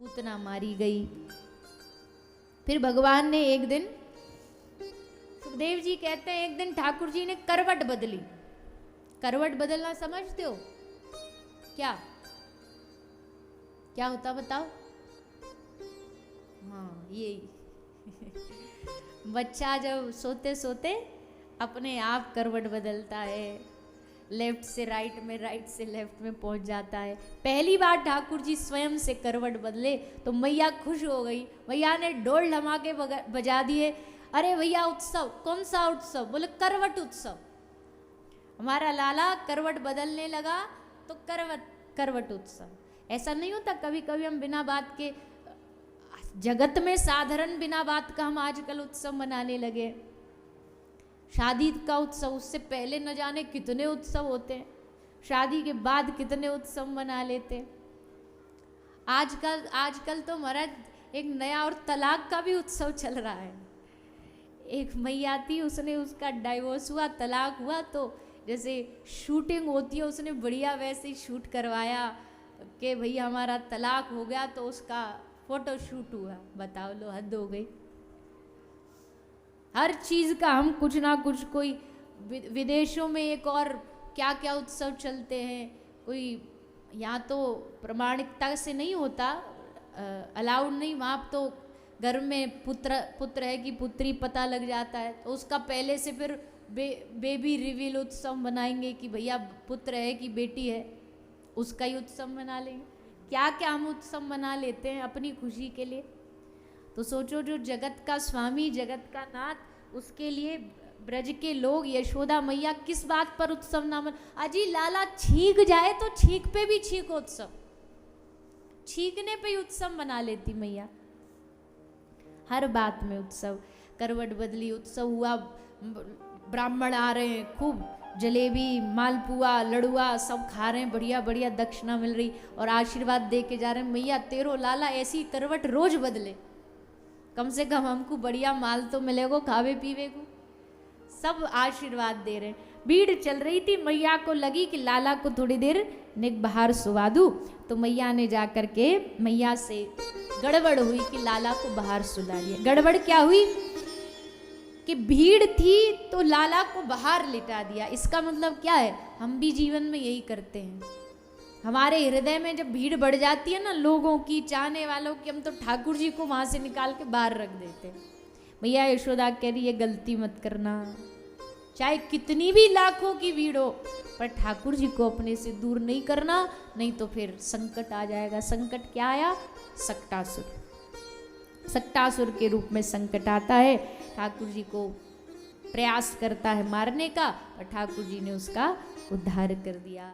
पूतना मारी गई। फिर भगवान ने एक दिन, सुखदेव जी कहते हैं, एक दिन ठाकुर जी ने करवट बदली। करवट बदलना समझते हो क्या? क्या होता बताओ? हाँ यही बच्चा जब सोते सोते अपने आप करवट बदलता है, लेफ्ट से राइट में, राइट से लेफ्ट में पहुंच जाता है। पहली बार ठाकुर जी स्वयं से करवट बदले तो मैया खुश हो गई। मैया ने ढोल धमाके बजा दिए। अरे भैया उत्सव, कौन सा उत्सव? बोले करवट उत्सव। हमारा लाला करवट बदलने लगा तो करवट उत्सव। ऐसा नहीं होता, कभी कभी हम बिना बात के, जगत में साधारण बिना बात का हम आजकल उत्सव मनाने लगे। शादी का उत्सव, उससे पहले न जाने कितने उत्सव होते हैं, शादी के बाद कितने उत्सव मना लेते हैं। आजकल तो महाराज एक नया और तलाक का भी उत्सव चल रहा है। एक मैया थी, उसने, उसका डाइवोर्स हुआ, तलाक हुआ, तो जैसे शूटिंग होती है उसने बढ़िया वैसे ही शूट करवाया कि भैया हमारा तलाक हो गया, तो उसका फोटो शूट हुआ। बताओ लो, हद हो गई। हर चीज़ का हम कुछ ना कुछ, कोई विदेशों में एक और क्या क्या उत्सव चलते हैं, कोई यहाँ तो प्रमाणिकता से नहीं होता, अलाउड नहीं, वहाँ तो घर में पुत्र है कि पुत्री पता लग जाता है, तो उसका पहले से फिर बेबी रिवील उत्सव मनाएंगे कि भैया पुत्र है कि बेटी है, उसका ही उत्सव मना लेंगे। क्या क्या हम उत्सव मना लेते हैं अपनी खुशी के लिए। तो सोचो, जो जगत का स्वामी, जगत का नाथ, उसके लिए ब्रज के लोग, यशोदा मैया किस बात पर उत्सव ना मन। अजी लाला छींक जाए तो छींक पे भी छींकोत्सव, छींकने पे ही उत्सव मना लेती मैया। हर बात में उत्सव। करवट बदली उत्सव हुआ, ब्राह्मण आ रहे हैं, खूब जलेबी, मालपुआ, लड़ुआ सब खा रहे हैं, बढ़िया बढ़िया दक्षिणा मिल रही और आशीर्वाद दे के जा रहे हैं, मैया तेरो लाला ऐसी करवट रोज बदले, कम से कम हमको बढ़िया माल तो मिलेगो खावे पीवे को। सब आशीर्वाद दे रहे हैं। भीड़ चल रही थी, मैया को लगी कि लाला को थोड़ी देर निक बाहर सुवा दूं, तो मैया ने जा कर के, मैया से गड़बड़ हुई कि लाला को बाहर सुला दिया। गड़बड़ क्या हुई कि भीड़ थी तो लाला को बाहर लिटा दिया। इसका मतलब क्या है? हम भी जीवन में यही करते हैं। हमारे हृदय में जब भीड़ बढ़ जाती है ना, लोगों की, चाहने वालों की, हम तो ठाकुर जी को वहां से निकाल के बाहर रख देते हैं। भैया यशोदा कह रही है, गलती मत करना, चाहे कितनी भी लाखों की भीड़ हो, पर ठाकुर जी को अपने से दूर नहीं करना, नहीं तो फिर संकट आ जाएगा। संकट क्या आया? सक्टासुर। सक्टासुर के रूप में संकट आता है। ठाकुर जी को प्रयास करता है मारने का, और ठाकुर जी ने उसका उद्धार कर दिया।